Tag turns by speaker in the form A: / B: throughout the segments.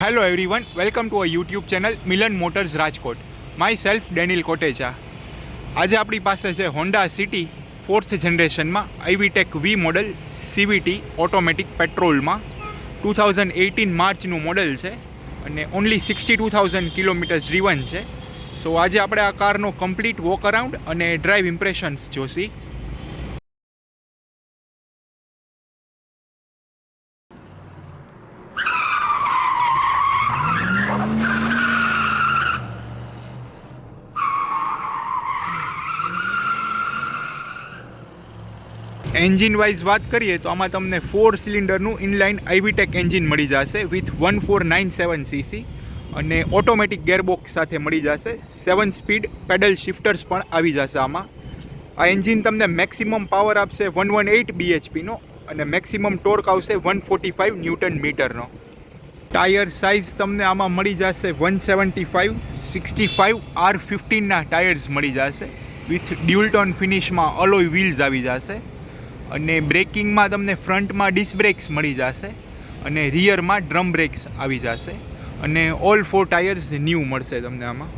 A: Hello everyone, welcome to our YouTube channel Milan Motors Rajkot. Myself Daniel Kotecha. આજે આપણી પાસે છે Honda City 4th જનરેશનમાં IVTEC V model CVT automatic પેટ્રોલમાં 2018 માર્ચનું મોડલ છે અને ઓનલી 62,000 કિલોમીટર્સ ડ્રીવન છે. સો આજે આપણે આ કારનો કમ્પ્લીટ વોક અરાઉન્ડ અને ડ્રાઈવ ઇમ્પ્રેશન્સ જોશી. એન્જિન વાઇઝ વાત કરીએ તો આમાં તમને 4 સિલિન્ડરનું ઇનલાઇન IVTEC એન્જિન મળી જશે વિથ 1497 cc અને ઓટોમેટિક ગેરબોક્સ સાથે મળી જશે. 7 સ્પીડ પેડલ શિફ્ટર્સ પણ આવી જશે આમાં. આ એન્જિન તમને મેક્સિમમ પાવર આપશે 118 bhpનો અને મેક્સિમમ ટોર્ક આવશે 145 ન્યૂટન મીટરનો. ટાયર સાઇઝ તમને આમાં મળી જશે 175/65 R15ના ટાયર્સ મળી જશે વિથ ડ્યુઅલ ટોન ફિનિશમાં અલોય વ્હીલ્સ આવી જશે અને બ્રેકિંગમાં તમને ફ્રન્ટમાં ડિસ્ક બ્રેક્સ મળી જશે અને રિયરમાં ડ્રમ બ્રેક્સ આવી જશે અને ઓલ 4 ટાયર્સ ન્યૂ મળશે તમને આમાં.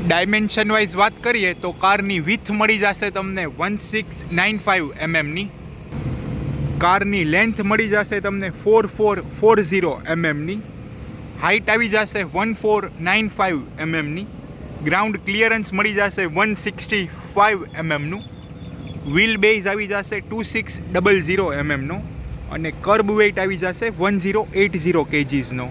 A: ડાયમેન્શન વાઇઝ વાત કરીએ તો કારની વિથ મળી જશે તમને 1695 mmની. કારની લેન્થ મળી જશે તમને 4440 mmની. હાઇટ આવી જશે 1495 mmની. ગ્રાઉન્ડ ક્લિયરન્સ મળી જશે 165 mmનું. વ્હીલ બેઝ આવી જશે 2600 mmનો અને કર્બ વેઇટ આવી જશે 1080 kgsનો.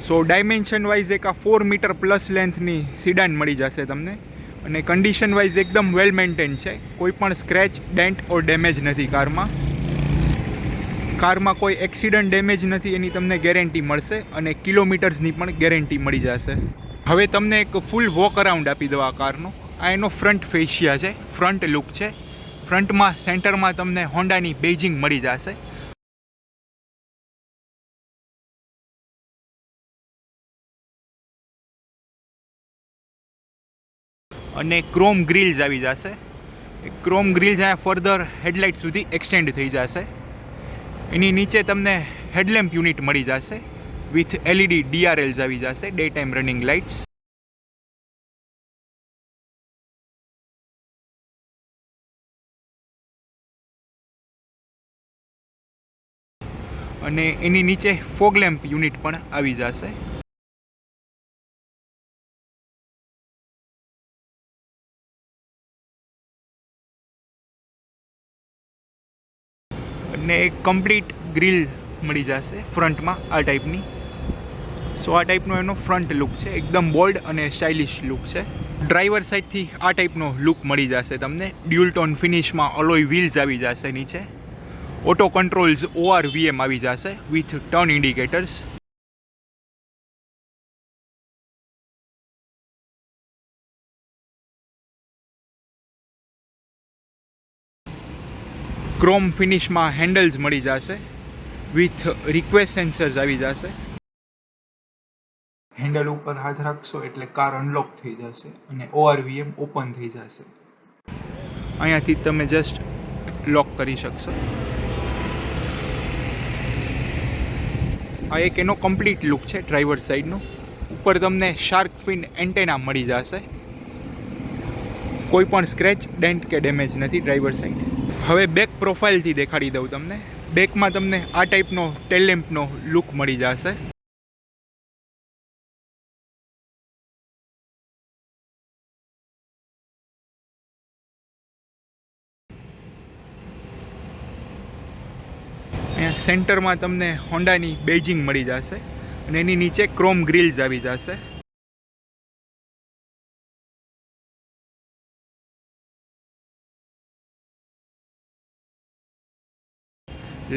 A: સો ડાયમેન્શન વાઇઝ એક આ 4 મીટર પ્લસ લેન્થની સિડાન મળી જશે તમને અને કન્ડિશન વાઇઝ એકદમ વેલ મેન્ટેન છે. કોઈ પણ સ્ક્રેચ, ડેન્ટ ઓર ડેમેજ નથી કારમાં. કારમાં કોઈ એક્સિડન્ટ ડેમેજ નથી એની તમને ગેરંટી મળશે અને કિલોમીટર્સની પણ ગેરંટી મળી જશે. હવે તમને એક ફૂલ વોક અરાઉન્ડ આપી દો આ કારનો. આ એનો ફ્રન્ટ ફેશિયા છે, ફ્રન્ટ લુક છે. ફ્રન્ટમાં સેન્ટરમાં તમને હોન્ડાની બેજિંગ મળી જશે. અને ક્રોમ ગ્રીલ્સ આવી જશે. ક્રોમ ગ્રીલ્સ અહીંયા ફર્ધર હેડલાઇટ સુધી એક્સટેન્ડ થઈ જશે. એની નીચે તમને હેડલેમ્પ યુનિટ મળી જશે વિથ LED DRLs આવી જશે, ડે ટાઈમ રનિંગ લાઇટ્સ. અને એની નીચે ફોગ લેમ્પ યુનિટ પણ આવી જશે. અને એક કમ્પ્લીટ ગ્રીલ મળી જશે ફ્રન્ટમાં આ ટાઈપની. સો આ ટાઈપનો એનો ફ્રન્ટ લુક છે, એકદમ બોલ્ડ અને સ્ટાઇલિશ લુક છે. ડ્રાઈવર સાઈડથી આ ટાઈપનો લુક મળી જશે તમને. ડ્યુઅલ ટોન ફિનિશમાં અલોય વ્હીલ્સ આવી જશે નીચે. ઓટો કંટ્રોલ્સ ORVM આવી જશે વિથ ટર્ન ઇન્ડિકેટર્સ. ક્રોમ ફિનિશમાં હેન્ડલ્સ મળી જશે વિથ રિક્વેસ્ટ સેન્સર્સ આવી જશે. હેન્ડલ ઉપર હાથ રાખશો એટલે કાર અનલોક થઈ જશે અને ORVM ઓપન થઈ જશે. અહીંયાથી તમે જસ્ટ લોક કરી શકશો. આ એક એનો કમ્પ્લીટ લુક છે ડ્રાઈવર સાઈડનો. ઉપર તમને શાર્ક ફિન એન્ટેના મળી જશે. કોઈ પણ સ્ક્રેચ, ડેન્ટ કે ડેમેજ નથી ડ્રાઈવર સાઈડ. હવે બેક પ્રોફાઇલથી દેખાડી દઉં તમને. બેકમાં તમને આ ટાઈપનો ટેલ લેમ્પનો લુક મળી જશે. અહીંયા સેન્ટરમાં તમને હોન્ડાની બેજિંગ મળી જશે અને એની નીચે ક્રોમ ગ્રીલ્સ આવી જશે.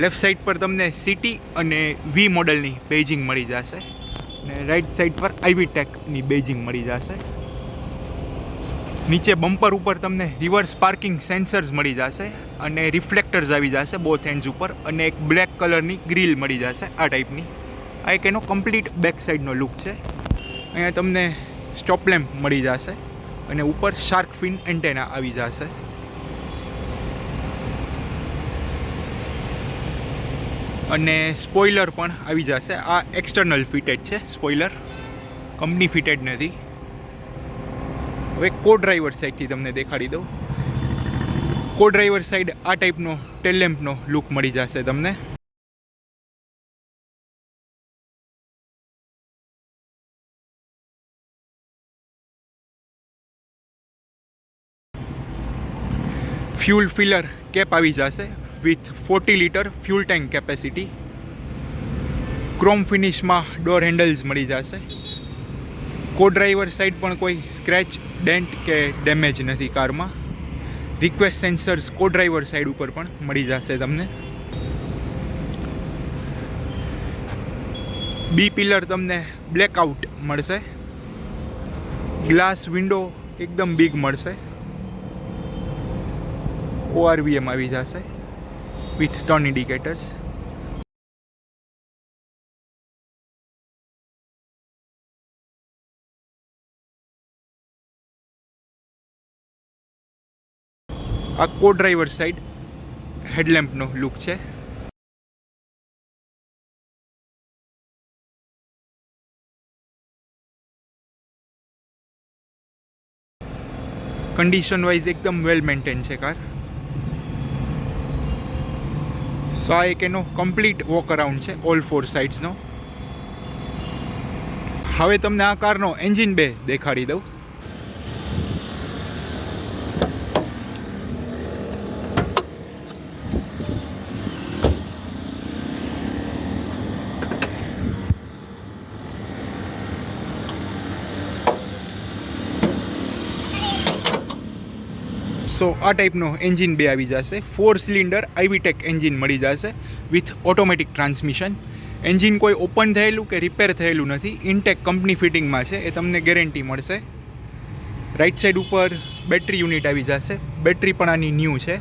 A: લેફ્ટ સાઈડ પર તમને સિટી અને V મોડલની બેજિંગ મળી જશે અને રાઈટ સાઈડ પર IVTECની બેજિંગ મળી જશે. નીચે બમ્પર ઉપર તમને રિવર્સ પાર્કિંગ સેન્સર્સ મળી જશે અને રિફ્લેક્ટર્સ આવી જશે બોથ એન્ડ્સ ઉપર અને એક બ્લેક કલરની ગ્રીલ મળી જશે આ ટાઈપની. આ એક એનો કમ્પ્લીટ બેક સાઈડનો લુક છે. અહીંયા તમને સ્ટોપ લેમ્પ મળી જશે અને ઉપર શાર્ક ફિન એન્ટેના આવી જશે. અને સ્પોઇલર પણ આવી જશે. આ એક્સટર્નલ ફિટેડ છે સ્પોઇલર, કંપની ફિટેડ નથી. હવે કો ડ્રાઈવર સાઈડથી તમને દેખાડી દઉં. કો ડ્રાઈવર સાઈડ આ ટાઈપનો ટેલ લેમ્પનો લુક મળી જશે તમને. ફ્યુલ ફિલર કેપ આવી જશે with 40 litre fuel tank capacity. Chrome ફિનિશમાં ડોર હેન્ડલ્સ મળી જશે. કો ડ્રાઈવર સાઈડ પણ કોઈ સ્ક્રેચ, ડેન્ટ કે ડેમેજ નથી કારમાં. રિક્વેસ્ટ સેન્સર્સ કો ડ્રાઈવર સાઈડ ઉપર પણ મળી જશે તમને. બી પિલર તમને બ્લેકઆઉટ મળશે. ગ્લાસ વિન્ડો એકદમ બિગ મળશે. ORVM આવી જશે વિથ ટર્ન ઇન્ડિકેટર્સ. આ કો ડ્રાઈવર સાઈડ હેડલેમ્પનો લુક છે. કન્ડિશન વાઇઝ એકદમ વેલ મેન્ટેન છે કાર. સો આ એક એનો કમ્પ્લીટ વોક અરાઉન્ડ છે ઓલ 4 સાઇડ્સનો. હવે તમને આ કારનો એન્જિન બે દેખાડી દઉં. સો આ ટાઈપનો એન્જિન બે આવી જશે. 4 સિલિન્ડર આઈવીટેક એન્જિન મળી જશે વિથ ઓટોમેટિક ટ્રાન્સમિશન. એન્જિન કોઈ ઓપન થયેલું કે રિપેર થયેલું નથી, ઇનટેક કંપની ફિટિંગમાં છે, એ તમને ગેરંટી મળશે. રાઈટ સાઈડ ઉપર બેટરી યુનિટ આવી જશે. બેટરી પણ આની ન્યૂ છે.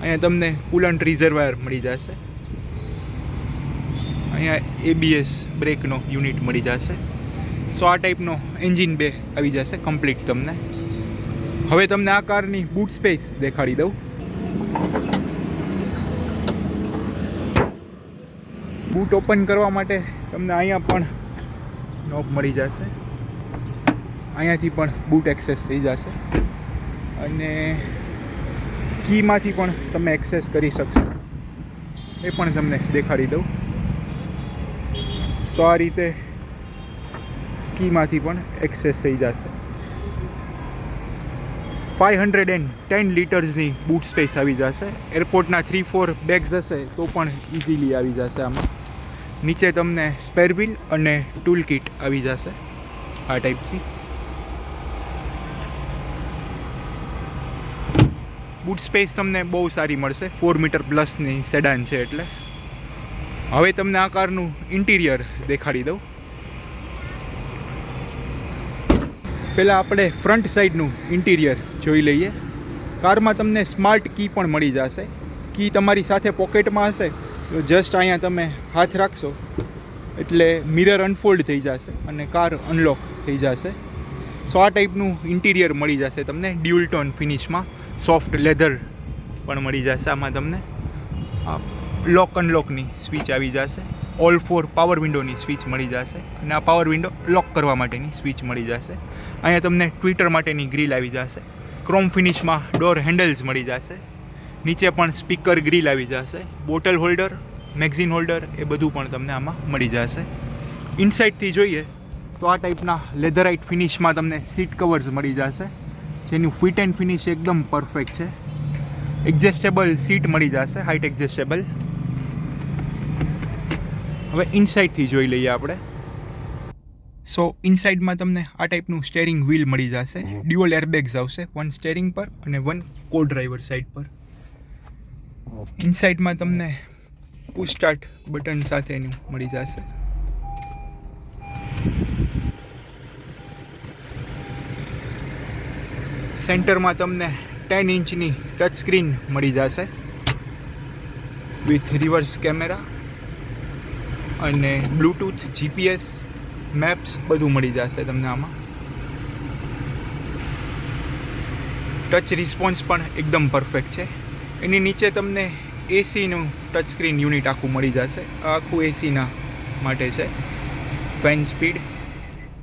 A: અહીંયા તમને કુલન્ટ રિઝર્વાયર મળી જશે. અહીંયા ABS બ્રેકનો યુનિટ મળી જશે. સો આ ટાઈપનો એન્જિન બે આવી જશે કમ્પ્લીટ તમને. હવે તમને આ કારની બૂટ સ્પેસ દેખાડી દઉં. બૂટ ઓપન કરવા માટે તમને અહીંયા પણ નોબ મળી જશે. અહીંયાથી પણ બૂટ એક્સેસ થઈ જશે અને કીમાંથી પણ તમે એક્સેસ કરી શકશો. એ પણ તમને દેખાડી દઉં. સો આ રીતે કીમાંથી પણ એક્સેસ થઈ જશે. 510 લીટર્સની બૂટ સ્પેસ આવી જશે. એરપોર્ટના 3-4 બેગ્સ હશે તો પણ ઇઝીલી આવી જશે આમાં. નીચે તમને સ્પેર વ્હીલ અને ટૂલ કિટ આવી જશે આ ટાઈપથી. બૂટ સ્પેસ તમને બહુ સારી મળશે. 4 મીટર પ્લસની સેડાન છે એટલે. હવે તમને આ કારનું ઇન્ટિરિયર દેખાડી દઉં. પહેલાં આપણે ફ્રન્ટ સાઈડનું ઇન્ટિરિયર જોઈ લઈએ. કારમાં તમને સ્માર્ટ કી પણ મળી જશે. કી તમારી સાથે પોકેટમાં હશે તો જસ્ટ અહીંયા તમે હાથ રાખશો એટલે મિરર અનફોલ્ડ થઈ જશે અને કાર અનલોક થઈ જશે. સો આ ટાઈપનું ઇન્ટિરિયર મળી જશે તમને ડ્યુઅલ ટોન ફિનિશમાં. સોફ્ટ લેધર પણ મળી જશે આમાં તમને. લોક અનલોકની સ્વિચ આવી જશે. ઓલ 4 પાવર વિન્ડોની સ્વિચ મળી જશે અને આ પાવર વિન્ડો લોક કરવા માટેની સ્વિચ મળી જશે. અહીંયા તમને ટ્વિટર માટેની ગ્રીલ આવી જશે. ક્રોમ ફિનિશમાં ડોર હેન્ડલ્સ મળી જશે. નીચે પણ સ્પીકર ગ્રીલ આવી જશે. બોટલ હોલ્ડર, મેગઝીન હોલ્ડર એ બધું પણ તમને આમાં મળી જશે. ઇનસાઇડથી જોઈએ તો આ ટાઈપના લેધરાઇટ ફિનિશમાં તમને સીટ કવર્સ મળી જશે જેનું ફિટ એન્ડ ફિનિશ એકદમ પરફેક્ટ છે. એડજસ્ટેબલ સીટ મળી જશે, હાઇટ એડજસ્ટેબલ. હવે ઇનસાઇડથી જોઈ લઈએ આપણે. સો ઇનસાઇડમાં તમને આ ટાઈપનું સ્ટેરિંગ વ્હીલ મળી જશે. ડ્યુઅલ એરબેગ્સ આવશે, 1 સ્ટેરિંગ પર અને 1 કો ડ્રાઈવર સાઈડ પર. ઇનસાઇડમાં તમને પુશ સ્ટાર્ટ બટન સાથેનું મળી જશે. સેન્ટરમાં તમને 10 ઇંચની ટચ સ્ક્રીન મળી જશે વિથ રિવર્સ કેમેરા અને બ્લૂટૂથ, GPS, મેપ્સ બધું મળી જશે તમને આમાં. ટચ રિસ્પોન્સ પણ એકદમ પરફેક્ટ છે. એની નીચે તમને એસીનું ટચ સ્ક્રીન યુનિટ આખું મળી જશે. આ આખું એસીના માટે છે. ફેન સ્પીડ,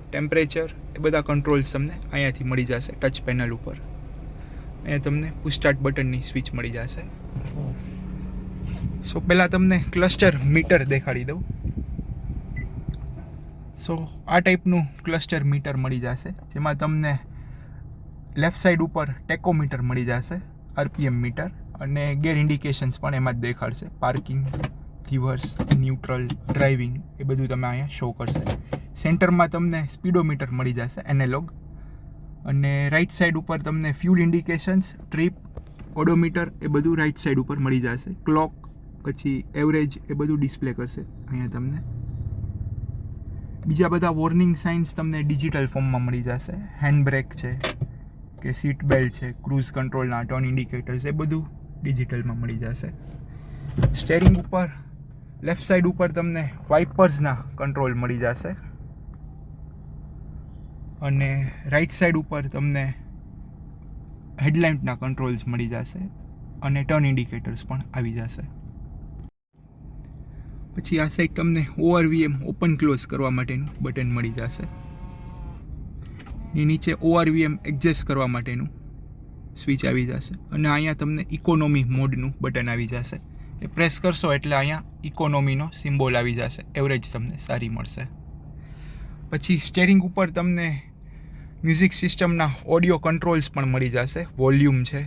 A: ટેમ્પરેચર એ બધા કંટ્રોલ્સ તમને અહીંયાથી મળી જશે ટચ પેનલ ઉપર. અહીંયા તમને પુશ સ્ટાર્ટ બટનની સ્વિચ મળી જશે. સો પહેલાં તમને ક્લસ્ટર મીટર દેખાડી દઉં. સો આ ટાઈપનું ક્લસ્ટર મીટર મળી જશે, જેમાં તમને લેફ્ટ સાઈડ ઉપર ટેકોમીટર મળી જશે, આરપીએમ મીટર, અને ગેર ઇન્ડિકેશન્સ પણ એમાં જ દેખાડશે. પાર્કિંગ, રિવર્સ, ન્યુટ્રલ, ડ્રાઇવિંગ એ બધું તમે અહીંયા શો કરશે. સેન્ટરમાં તમને સ્પીડોમીટર મળી જશે એનાલોગ, અને રાઈટ સાઈડ ઉપર તમને ફ્યુલ ઇન્ડિકેશન્સ, ટ્રીપ, ઓડોમીટર એ બધું રાઈટ સાઈડ ઉપર મળી જશે. ક્લોક, પછી એવરેજ એ બધું ડિસ્પ્લે કરશે અહીંયા તમને. બીજા બધા વોર્નિંગ સાઇન્સ તમને ડિજિટલ ફોર્મમાં મળી જશે. હેન્ડ બ્રેક છે કે સીટ બેલ્ટ છે, ક્રૂઝ કંટ્રોલના ટર્ન ઇન્ડિકેટર્સ એ બધું ડિજિટલમાં મળી જશે. સ્ટેરિંગ ઉપર લેફ્ટ સાઈડ ઉપર તમને વાઇપર્સના કંટ્રોલ મળી જશે, અને રાઈટ સાઈડ ઉપર તમને હેડલાઇટના કંટ્રોલ્સ મળી જશે, અને ટર્ન ઇન્ડિકેટર્સ પણ આવી જશે. પછી આ સાઈડ તમને ORVM ઓપન ક્લોઝ કરવા માટેનું બટન મળી જશે. ની નીચે ORVM એડજસ્ટ કરવા માટેનું સ્વિચ આવી જશે, અને અહીંયા તમને ઇકોનોમી મોડનું બટન આવી જશે. એ પ્રેસ કરશો એટલે અહીંયા ઇકોનોમીનો સિમ્બોલ આવી જશે, એવરેજ તમને સારી મળશે. પછી સ્ટેરિંગ ઉપર તમને મ્યુઝિક સિસ્ટમના ઓડિયો કંટ્રોલ્સ પણ મળી જશે. વોલ્યુમ છે,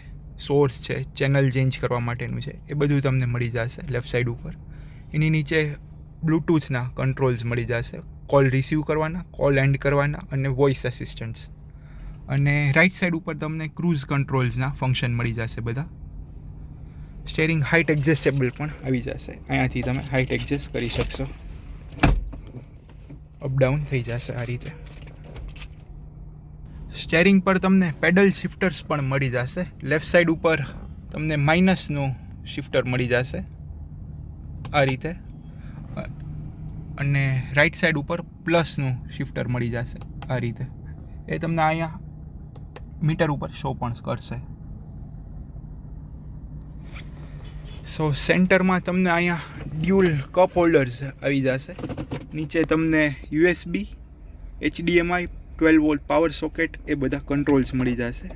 A: સોર્સ છે, ચેનલ ચેન્જ કરવા માટેનું છે, એ બધું તમને મળી જશે લેફ્ટ સાઈડ ઉપર. એની નીચે બ્લૂટૂથના કંટ્રોલ્સ મળી જશે, કોલ રિસીવ કરવાના, કોલ એન્ડ કરવાના, અને વોઇસ અસિસ્ટન્ટ્સ. અને રાઈટ સાઈડ ઉપર તમને ક્રૂઝ કંટ્રોલ્સના ફંક્શન મળી જશે બધા. સ્ટેરિંગ હાઇટ એડજસ્ટેબલ પણ આવી જશે, અહીંયાથી તમે હાઇટ એડજસ્ટ કરી શકશો, અપડાઉન થઈ જશે આ રીતે. સ્ટેરિંગ પર તમને પેડલ શિફ્ટર્સ પણ મળી જશે. લેફ્ટ સાઈડ ઉપર તમને માઇનસનું શિફ્ટર મળી જશે આ રીતે, અને રાઈટ સાઈડ ઉપર પ્લસનું શિફ્ટર મળી જશે આ રીતે. એ તમને અહીંયા મીટર ઉપર શો પણ કરશે. સો સેન્ટરમાં તમને અહીંયા ડ્યુઅલ કપ હોલ્ડર્સ આવી જશે. નીચે તમને USB, HDMI, 12 volt power socket એ બધા કંટ્રોલ્સ મળી જશે.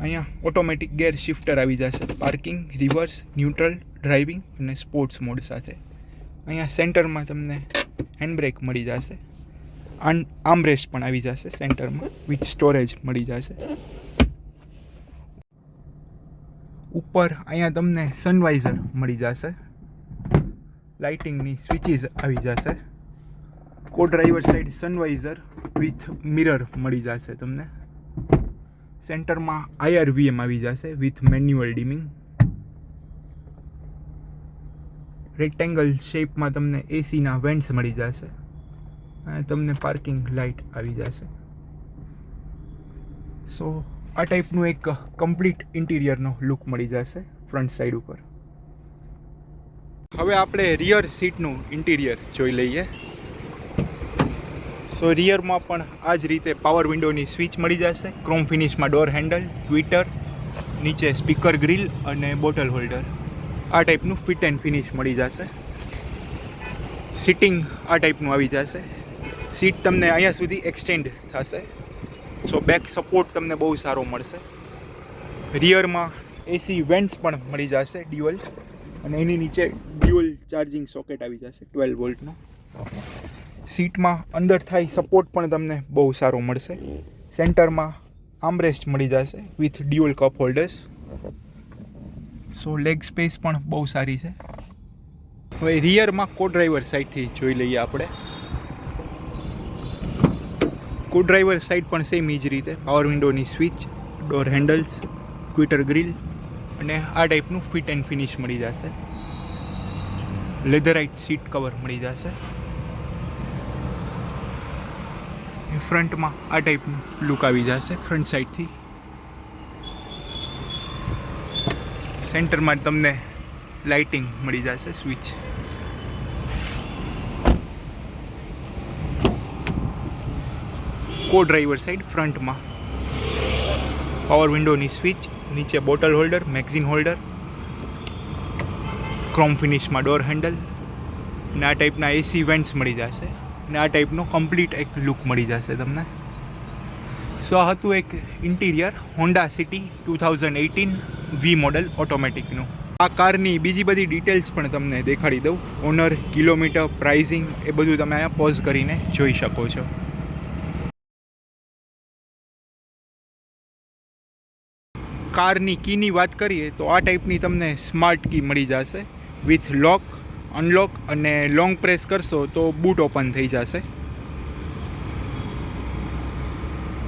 A: અહીંયા ઓટોમેટિક ગેર શિફ્ટર આવી જશે, પાર્કિંગ, રિવર્સ, ન્યુટ્રલ, ડ્રાઇવિંગ અને સ્પોર્ટ્સ મોડ સાથે. અહીંયા સેન્ટરમાં તમને હેન્ડબ્રેક મળી જશે, આર્મરેસ્ટ પણ આવી જશે સેન્ટરમાં, વિથ સ્ટોરેજ મળી જશે. ઉપર અહીંયા તમને સનવાઇઝર મળી જશે, લાઇટિંગની સ્વિચીસ આવી જશે. કો ડ્રાઈવર સાઈડ સનવાઇઝર વિથ મિરર મળી જશે તમને. સેન્ટરમાં IRVM આવી જશે વિથ મેન્યુઅલ ડીમિંગ. રેક્ટેંગલ શેપમાં તમને એસીના વેન્ટ્સ મળી જશે, અને તમને પાર્કિંગ લાઇટ આવી જશે. સો આ ટાઈપનું એક કમ્પ્લીટ ઇન્ટિરિયરનો લુક મળી જશે ફ્રન્ટ સાઈડ ઉપર. હવે આપણે રિયર સીટનું ઇન્ટિરિયર જોઈ લઈએ. સો રિયરમાં પણ આ જ રીતે પાવર વિન્ડોની સ્વિચ મળી જશે, ક્રોમ ફિનિશમાં ડોર હેન્ડલ, ટ્વિટર, નીચે સ્પીકર ગ્રીલ અને બોટલ હોલ્ડર. આ ટાઈપનું ફિટ એન્ડ ફિનિશ મળી જશે. સિટિંગ આ ટાઈપનું આવી જશે. સીટ તમને અહીંયા સુધી એક્સટેન્ડ થશે, સો બેક સપોર્ટ તમને બહુ સારો મળશે. રિયરમાં AC વેન્ટ્સ પણ મળી જશે ડ્યુઅલ, અને એની નીચે ડ્યુઅલ ચાર્જિંગ સોકેટ આવી જશે 12 વોલ્ટનો. સીટમાં અંદર થાય સપોર્ટ પણ તમને બહુ સારો મળશે. સેન્ટરમાં આર્મરેસ્ટ મળી જશે with dual cup holders. So leg space પણ બહુ સારી છે. હવે રિયરમાં કો ડ્રાઈવર સાઈડથી જોઈ લઈએ આપણે. કો ડ્રાઈવર સાઈડ પણ સેમ એ જ રીતે પાવર વિન્ડોની switch, door handles, Twitter grill, અને આ ટાઈપનું ફિટ એન્ડ ફિનિશ મળી જશે. લેધરાઇટ સીટ કવર મળી જશે. ફ્રન્ટમાં આ ટાઈપનું લુક આવી જશે ફ્રન્ટ સાઈડથી. સેન્ટરમાં તમને લાઇટિંગ મળી જશે, સ્વિચ. કો ડ્રાઈવર સાઈડ ફ્રન્ટમાં પાવર વિન્ડોની સ્વિચ, નીચે bottle holder, magazine holder, chrome ફિનિશમાં ડોર હેન્ડલ ને આ ટાઈપના એસી વેન્ટ્સ મળી જશે ને આ ટાઈપનો કમ્પ્લીટ એક લુક મળી જશે તમને. સો આ હતું એક ઇન્ટિરિયર હોન્ડા સિટી 2018 વી મોડલ ઓટોમેટિકનું. આ કારની બીજી બધી ડિટેલ્સ પણ તમને દેખાડી દઉં. ઓનર, કિલોમીટર, પ્રાઇઝિંગ એ બધું તમે અહીંયા પોઝ કરીને જોઈ શકો છો. કારની કીની વાત કરીએ તો આ ટાઈપની તમને સ્માર્ટ કી મળી જશે વિથ લોક, અનલોક અને લોંગ પ્રેસ કરશો તો બૂટ ઓપન થઈ જશે.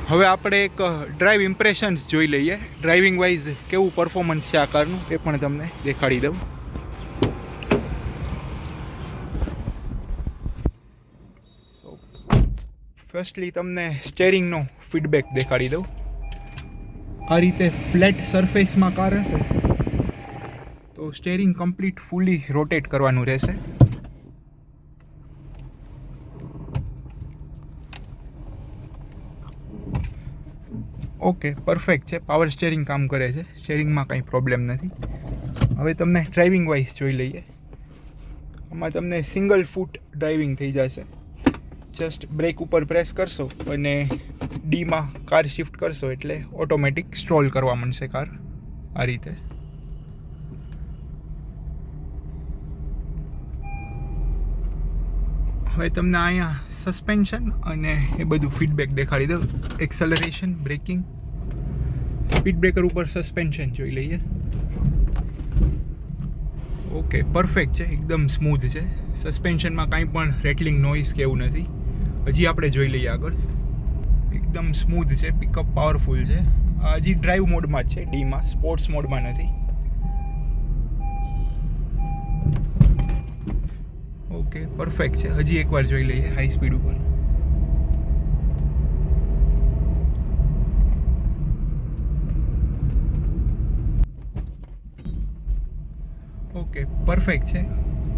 A: હવે આપણે એક ડ્રાઈવ ઇમ્પ્રેશન્સ જોઈ લઈએ. ડ્રાઇવિંગ વાઇઝ કેવું પરફોર્મન્સ છે આ કારનું એ પણ તમને દેખાડી દઉં. સો ફર્સ્ટલી તમને સ્ટેરિંગનો ફીડબેક દેખાડી દઉં. આ રીતે ફ્લેટ સરફેસમાં કાર હશે તો સ્ટેરિંગ કમ્પ્લીટ ફૂલી રોટેટ કરવાનું રહેશે. ઓકે, પરફેક્ટ છે. પાવર સ્ટેરિંગ કામ કરે છે, સ્ટેરિંગમાં કંઈ પ્રોબ્લેમ નથી. હવે તમને ડ્રાઇવિંગ વાઇઝ જોઈ લઈએ. આમાં તમને સિંગલ ફૂટ ડ્રાઇવિંગ થઈ જશે. જસ્ટ બ્રેક ઉપર પ્રેસ કરશો અને ડીમાં કાર શિફ્ટ કરશો એટલે ઓટોમેટિક સ્ટ્રોલ કરવા માંડશે કાર આ રીતે. હવે તમને અહીંયા સસ્પેન્શન અને એ બધું ફીડબેક દેખાડી દઉં. એક્સલરેશન, બ્રેકિંગ, સ્પીડ બ્રેકર ઉપર સસ્પેન્શન જોઈ લઈએ. ઓકે, પરફેક્ટ છે, એકદમ સ્મૂથ છે. સસ્પેન્શનમાં કાંઈ પણ રેટલિંગ નોઇઝ કે એવું નથી. હજી આપણે જોઈ લઈએ આગળ. એકદમ સ્મૂથ છે, પિકઅપ પાવરફુલ છે. હજી ડ્રાઈવ મોડમાં જ છે, ડીમાં, સ્પોર્ટ્સ મોડમાં નથી. ઓકે, પરફેક્ટ છે. હજી એકવાર જોઈ લઈએ હાઈ સ્પીડ ઉપર. ઓકે, પરફેક્ટ છે.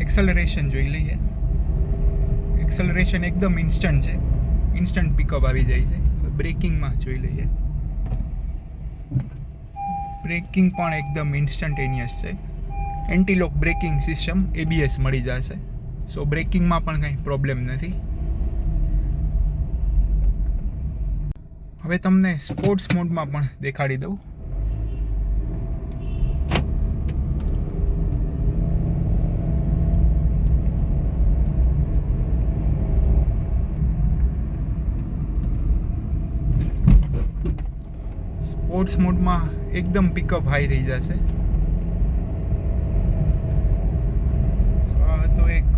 A: એક્સલરેશન જોઈ લઈએ. એક્સલરેશન એકદમ ઇન્સ્ટન્ટ છે, ઇન્સ્ટન્ટ પિકઅપ આવી જાય છે. બ્રેકિંગમાં જોઈ લઈએ. બ્રેકિંગ પણ એકદમ ઇન્સ્ટન્ટેનિયસ છે. એન્ટીલોક બ્રેકિંગ સિસ્ટમ, ABS મળી જશે. સો બ્રેકિંગમાં પણ કંઈ પ્રોબ્લેમ નથી. હવે તમને સ્પોર્ટ્સ મોડમાં પણ દેખાડી દઉં. સ્પોર્ટ્સ મોડમાં એકદમ પિકઅપ હાઈ થઈ જશે. તો એક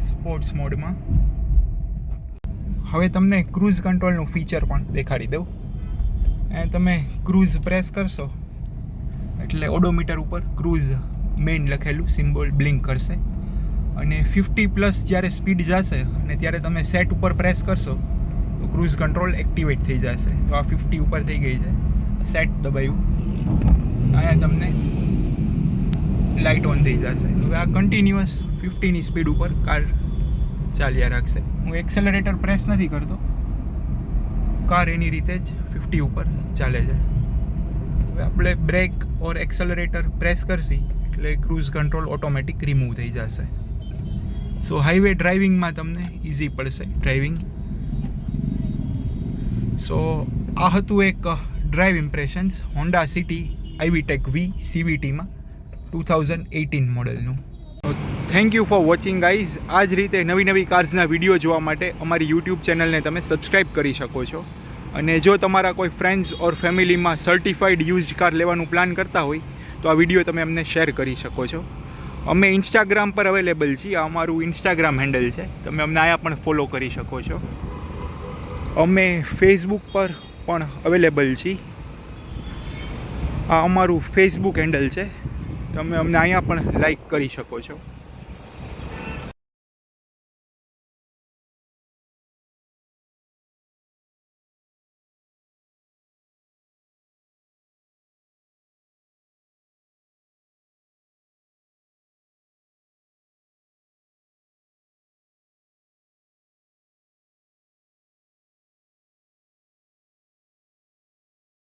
A: સ્પોર્ટ્સ મોડમાં. હવે તમને ક્રૂઝ કંટ્રોલનું ફીચર પણ દેખાડી દઉં. અને તમે ક્રૂઝ પ્રેસ કરશો એટલે ઓડોમીટર ઉપર ક્રૂઝ મેઇન લખેલું સિમ્બોલ બ્લિંક કરશે. અને 50+ જ્યારે સ્પીડ જશે અને ત્યારે તમે સેટ ઉપર પ્રેસ કરશો તો ક્રૂઝ કંટ્રોલ એક્ટિવેટ થઈ જશે. તો આ 50 ઉપર થઈ ગઈ છે, સેટ દબાવ્યું, અહીંયા તમને લાઇટ ઓન થઈ જશે. હવે આ કન્ટિન્યુઅસ 50ની સ્પીડ ઉપર કાર ચાલ્યા રાખશે. હું એક્સેલરેટર પ્રેસ નથી કરતો, કાર એની રીતે જ 50 ઉપર ચાલે છે. હવે આપણે બ્રેક ઓર એક્સેલરેટર પ્રેસ કરશી એટલે ક્રૂઝ કંટ્રોલ ઓટોમેટિક રિમૂવ થઈ જશે. સો હાઈવે ડ્રાઇવિંગમાં તમને ઇઝી પડશે ડ્રાઇવિંગ. સો આ હતું એક drive impressions Honda City IVTEC V CVTમાં 2018 મોડલનું. Thank you for watching guys. આ જ રીતે નવી નવી કાર્સના વિડીયો જોવા માટે અમારી યુટ્યુબ ચેનલને તમે સબસ્ક્રાઈબ કરી શકો છો. અને જો તમારા કોઈ ફ્રેન્ડ્સ ઓર ફેમિલીમાં સર્ટિફાઈડ યુઝડ કાર લેવાનું પ્લાન કરતા હોય તો આ વિડીયો તમે અમને શેર કરી શકો છો. અમે ઇન્સ્ટાગ્રામ પર અવેલેબલ છીએ. આ અમારું ઇન્સ્ટાગ્રામ હેન્ડલ છે, તમે અમને અહીંયા પણ ફોલો કરી શકો છો. અમે ફેસબુક પર પણ અવેલેબલ છીએ. આ અમારું ફેસબુક હેન્ડલ છે, તમે અમને અહીંયા પણ લાઈક કરી શકો છો.